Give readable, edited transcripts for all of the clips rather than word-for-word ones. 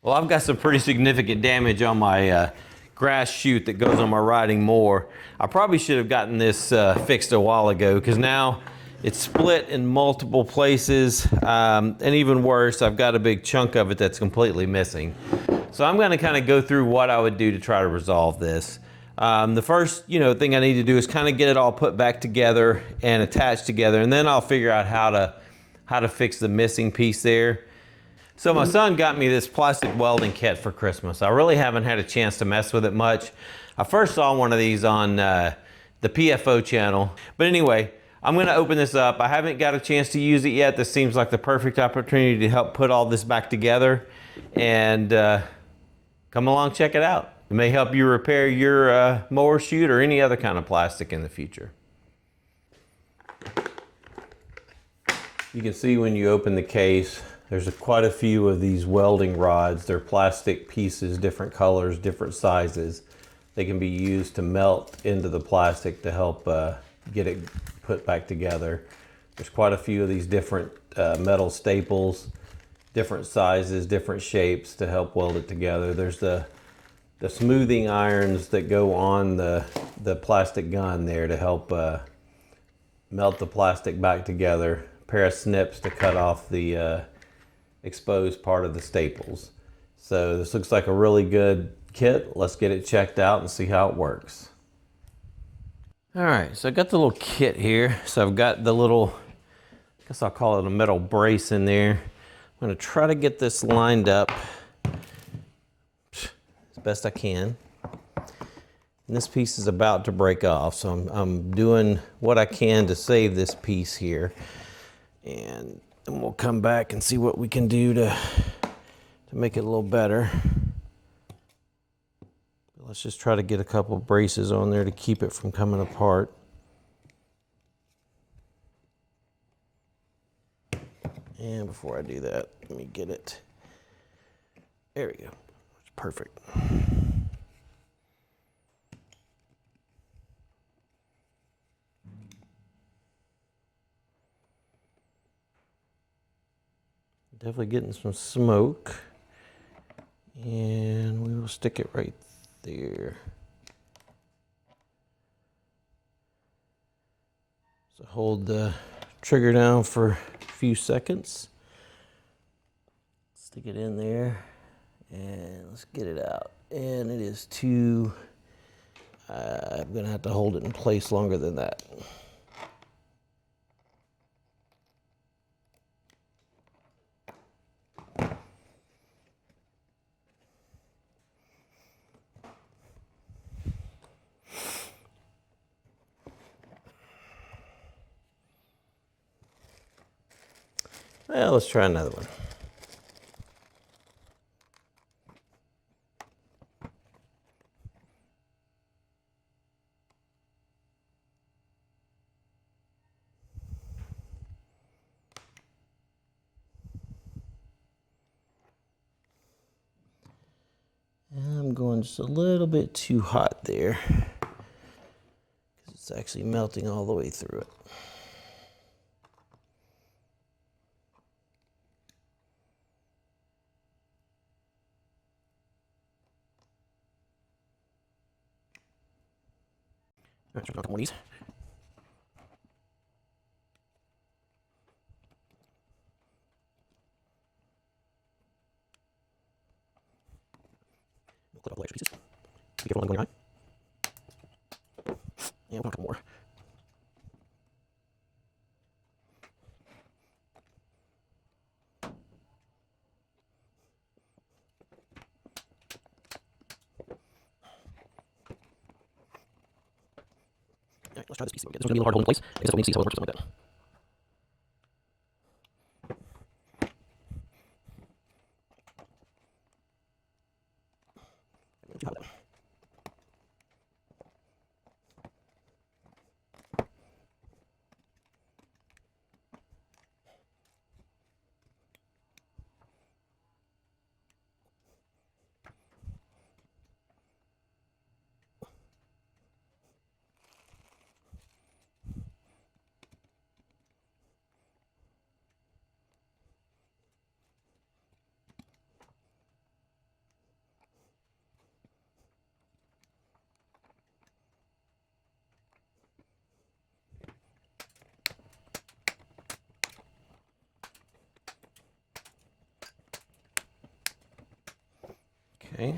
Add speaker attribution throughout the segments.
Speaker 1: Well, I've got some pretty significant damage on my grass chute that goes on my riding mower. I probably should have gotten this fixed a while ago, because now it's split in multiple places, and even worse, I've got a big chunk of it that's completely missing. So I'm going to kind of go through what I would do to try to resolve this. The first thing I need to do is kind of get it all put back together and attached together, and then I'll figure out how to fix the missing piece there. So my son got me this plastic welding kit for Christmas. I really haven't had a chance to mess with it much. I first saw one of these on the PFO channel. But anyway, I'm gonna open this up. I haven't got a chance to use it yet. This seems like the perfect opportunity to help put all this back together. And come along, check it out. It may help you repair your mower chute or any other kind of plastic in the future. You can see when you open the case, there's quite a few of these welding rods. They're plastic pieces, different colors, different sizes. They can be used to melt into the plastic to help get it put back together. There's quite a few of these different metal staples, different sizes, different shapes to help weld it together. There's the smoothing irons that go on the plastic gun there to help melt the plastic back together. A pair of snips to cut off the exposed part of the staples. So this looks like a really good kit. Let's get it checked out and see how it works. All right, so I got the little kit here. So I've got the little, I guess I'll call it a metal brace in there. I'm gonna try to get this lined up as best I can. And this piece is about to break off, so I'm doing what I can to save this piece here. And we'll come back and see what we can do to make it a little better. Let's just try to get a couple of braces on there to keep it from coming apart. And before I do that, let me get it. There we go. Perfect. Definitely getting some smoke. And we will stick it right there. So hold the trigger down for a few seconds. Stick it in there and let's get it out. And it is too, I'm gonna have to hold it in place longer than that. Well, let's try another one. And I'm going just a little bit too hot there, because it's actually melting all the way through it. All right, try a couple more of these. We'll clip all the extra pieces. Be careful on going high. And we'll a couple more. All right, let's try this piece. This one's gonna be a little hard to hold in place. I guess we'll need to see how it works or something like that. Too hot with that. Okay.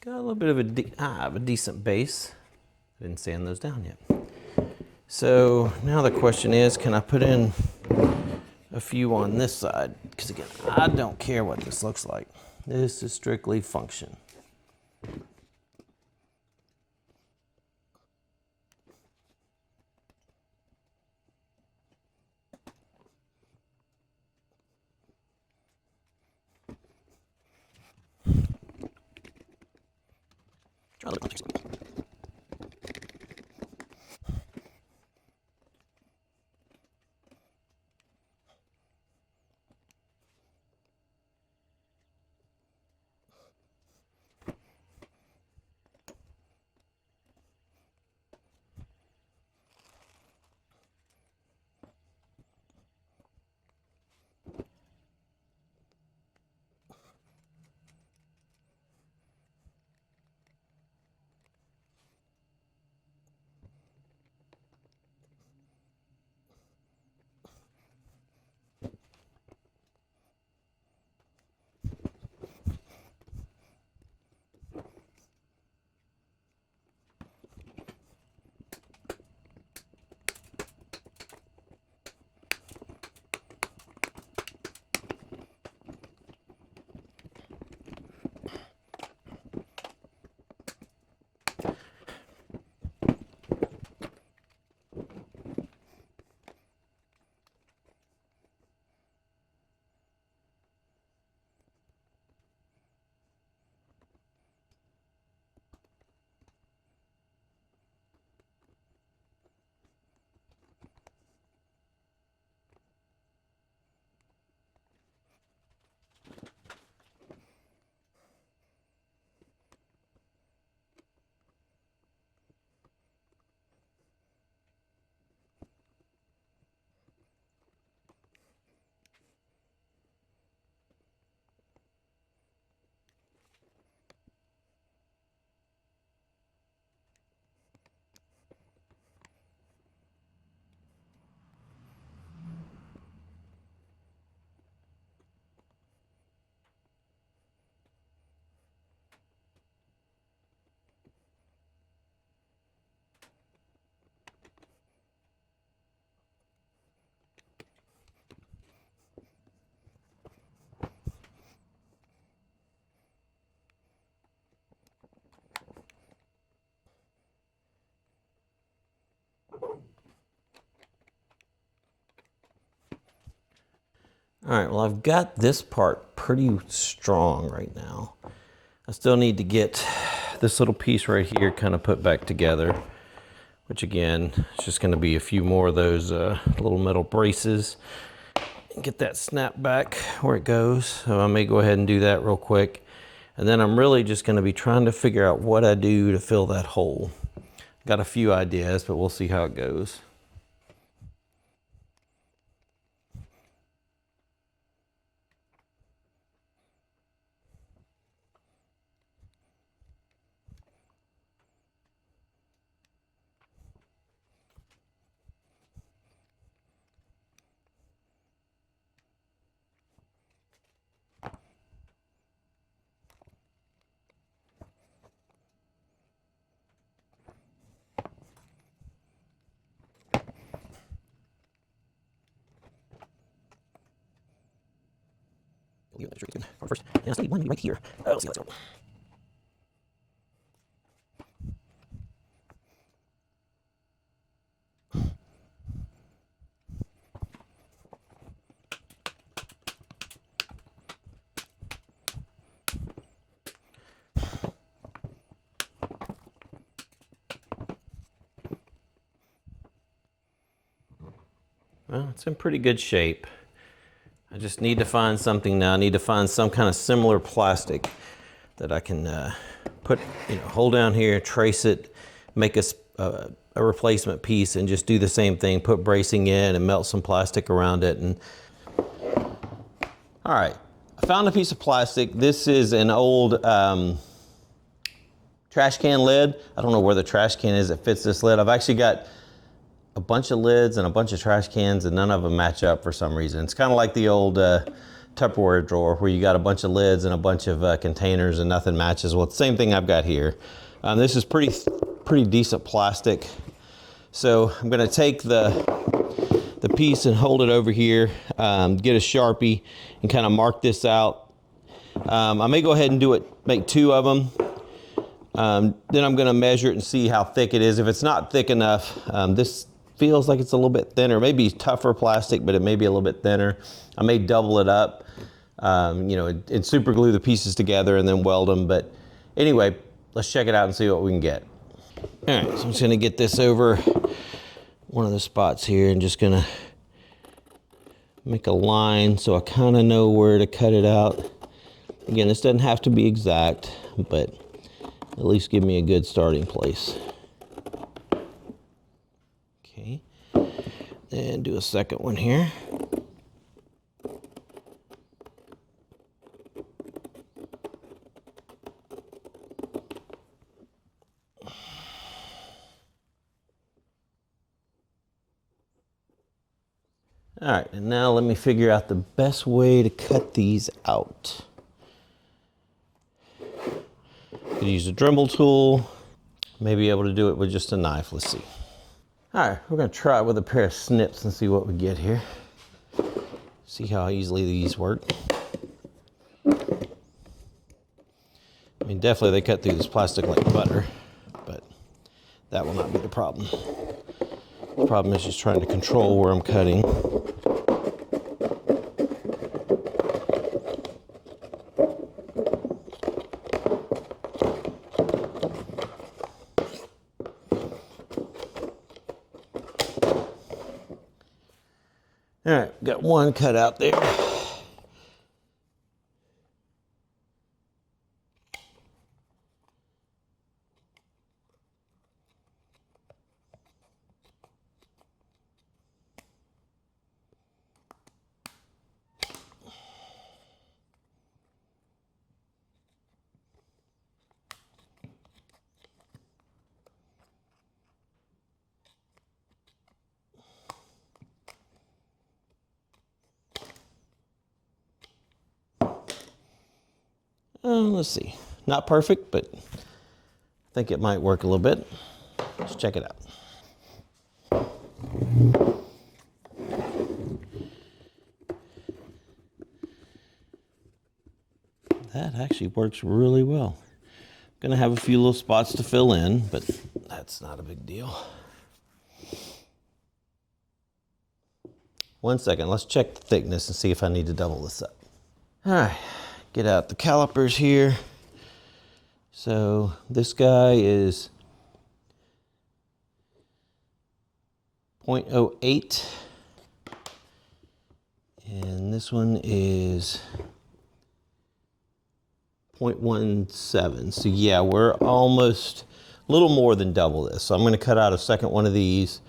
Speaker 1: Got a little bit of a decent base. I didn't sand those down yet. So now the question is, can I put in a few on this side? Because again, I don't care what this looks like. This is strictly function. All right, well, I've got this part pretty strong right now. I still need to get this little piece right here kind of put back together, which again, it's just gonna be a few more of those little metal braces and get that snap back where it goes. So I may go ahead and do that real quick. And then I'm really just gonna be trying to figure out what I do to fill that hole. Got a few ideas, but we'll see how it goes. First, and I still need one right here. Let's see, let's go. Well, it's in pretty good shape. I just need to find something now. I need to find some kind of similar plastic that I can put, hold down here, trace it, make a replacement piece, and just do the same thing. Put bracing in and melt some plastic around it. And all right, I found a piece of plastic. This is an old trash can lid. I don't know where the trash can is that fits this lid. I've actually got a bunch of lids and a bunch of trash cans, and none of them match up for some reason. It's kind of like the old Tupperware drawer where you got a bunch of lids and a bunch of containers and nothing matches. Well, it's the same thing I've got here. This is pretty decent plastic. So I'm gonna take the piece and hold it over here, get a Sharpie and kind of mark this out. I may go ahead and do it, make 2 of them. Then I'm gonna measure it and see how thick it is. If it's not thick enough, this feels like it's a little bit thinner, maybe tougher plastic, but it may be a little bit thinner. I may double it up, you know, and super glue the pieces together and then weld them. But anyway, let's check it out and see what we can get. All right, so I'm just gonna get this over one of the spots here and just gonna make a line so I kind of know where to cut it out. Again, this doesn't have to be exact, but at least give me a good starting place. Okay, and do a second one here. All right, and now let me figure out the best way to cut these out. Could use a Dremel tool, may be able to do it with just a knife. Let's see. All right, we're gonna try it with a pair of snips and see what we get here. See how easily these work. I mean, definitely they cut through this plastic like butter, but that will not be the problem. The problem is just trying to control where I'm cutting. All right, got one cut out there. Let's see, not perfect, but I think it might work a little bit. Let's check it out. That actually works really well. Gonna have a few little spots to fill in, but that's not a big deal. One second, let's check the thickness and see if I need to double this up. All right, get out the calipers here. So this guy is 0.08 and this one is 0.17. So yeah, we're almost a little more than double this. So I'm going to cut out a second one of these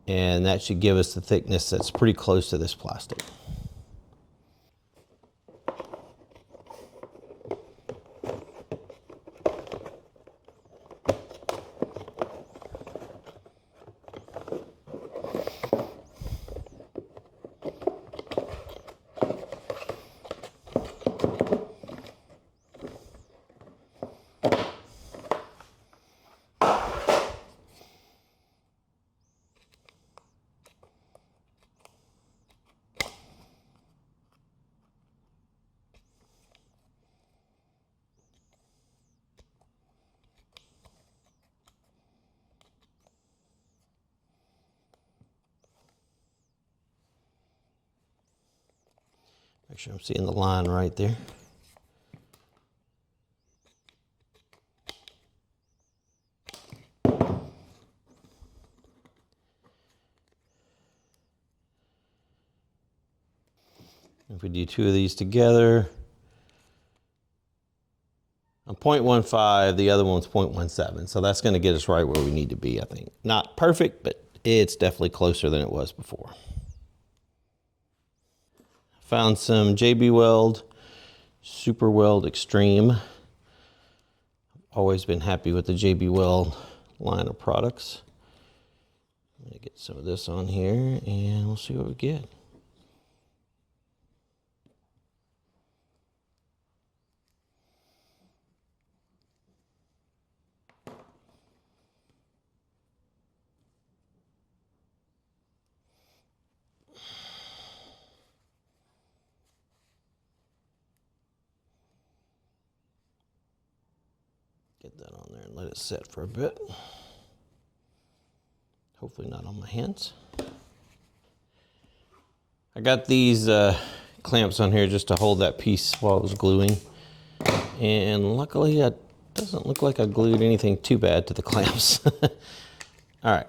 Speaker 1: and that should give us the thickness that's pretty close to this plastic. Make sure I'm seeing the line right there. If we do 2 of these together, on 0.15, the other one's 0.17. So that's going to get us right where we need to be, I think. Not perfect, but it's definitely closer than it was before. Found some JB Weld Super Weld Extreme. Always been happy with the JB Weld line of products. I'm going to get some of this on here and we'll see what we get. Get that on there and let it set for a bit. Hopefully not on my hands. I got these clamps on here just to hold that piece while it was gluing. And luckily it doesn't look like I glued anything too bad to the clamps. All right,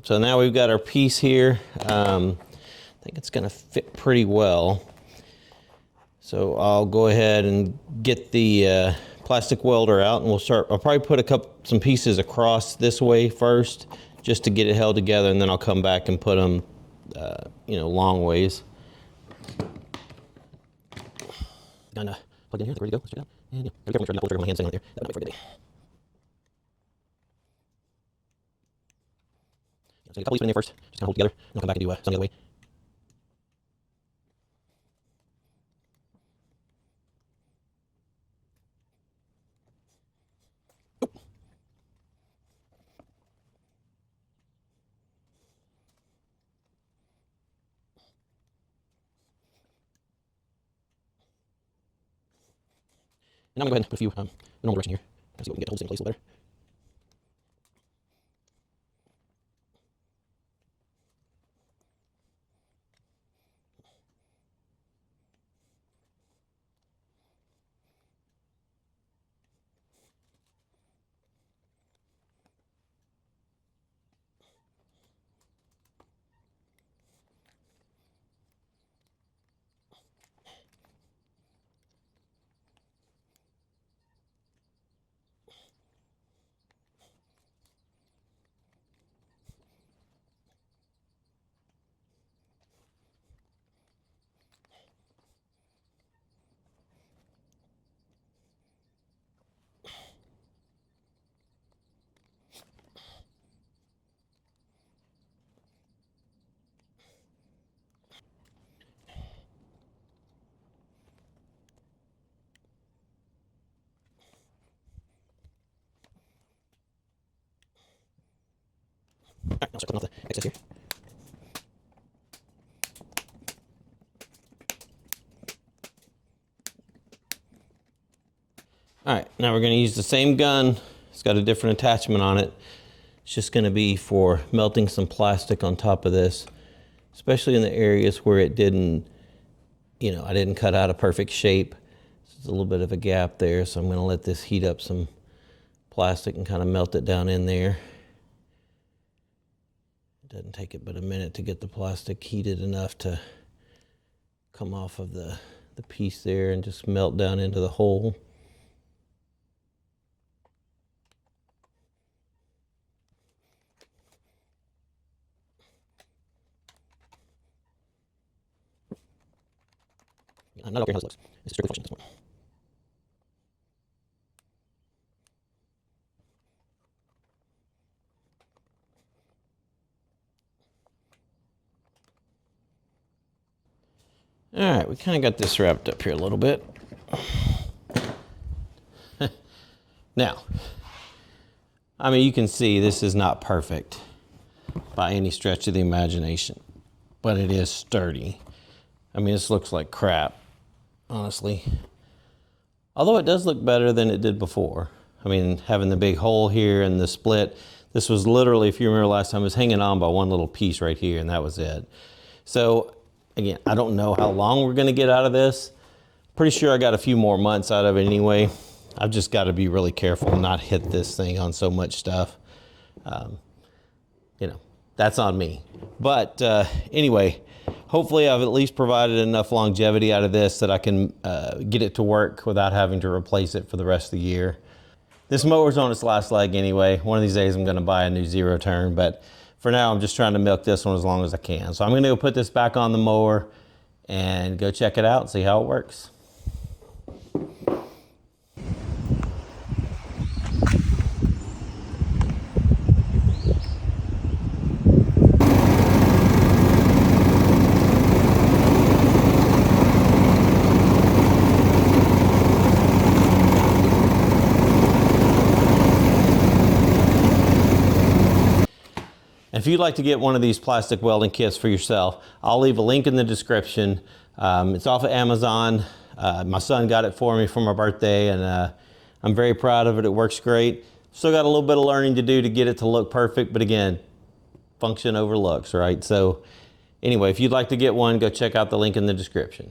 Speaker 1: so now we've got our piece here. I think it's gonna fit pretty well. So I'll go ahead and get the plastic welder out, and we'll start. I'll probably put some pieces across this way first, just to get it held together, and then I'll come back and put them, you know, long ways. Done. Plugged in here. Ready to go. Let's check it out. And yeah, be careful to not pull the trigger with my hand sitting on there. That would make for a good day. Yeah, so get a couple of these in there first. Just kind of hold together, and I'll come back and do some the other way. And I'm going to go ahead and put a few the normal direction here. Kind of see what we can get to hold this in place a little better. All right, now start cutting off the excess here. All right, now we're going to use the same gun. It's got a different attachment on it. It's just going to be for melting some plastic on top of this, especially in the areas where it didn't, you know, I didn't cut out a perfect shape. There's a little bit of a gap there, so I'm going to let this heat up some plastic and kind of melt it down in there. It doesn't take it but a minute to get the plastic heated enough to come off of the piece there and just melt down into the hole. I'm not okay how this looks. It's strictly function at this point. All right, we kind of got this wrapped up here a little bit. Now, I mean, you can see this is not perfect by any stretch of the imagination, but it is sturdy. I mean, this looks like crap, honestly. Although it does look better than it did before. I mean, having the big hole here and the split, this was literally, if you remember last time, it was hanging on by one little piece right here, and that was it. So, again, I don't know how long we're gonna get out of this. Pretty sure I got a few more months out of it anyway. I've just gotta be really careful and not hit this thing on so much stuff. You know, that's on me. But anyway, hopefully I've at least provided enough longevity out of this that I can get it to work without having to replace it for the rest of the year. This mower's on its last leg anyway. One of these days I'm gonna buy a new zero turn, but for now I'm just trying to milk this one as long as I can. So I'm gonna go put this back on the mower and go check it out and see how it works. If you'd like to get one of these plastic welding kits for yourself, I'll leave a link in the description. It's off of Amazon. My son got it for me for my birthday, and I'm very proud of it. It works great. Still got a little bit of learning to do to get it to look perfect, but again, function over looks, right? So anyway, if you'd like to get one, go check out the link in the description.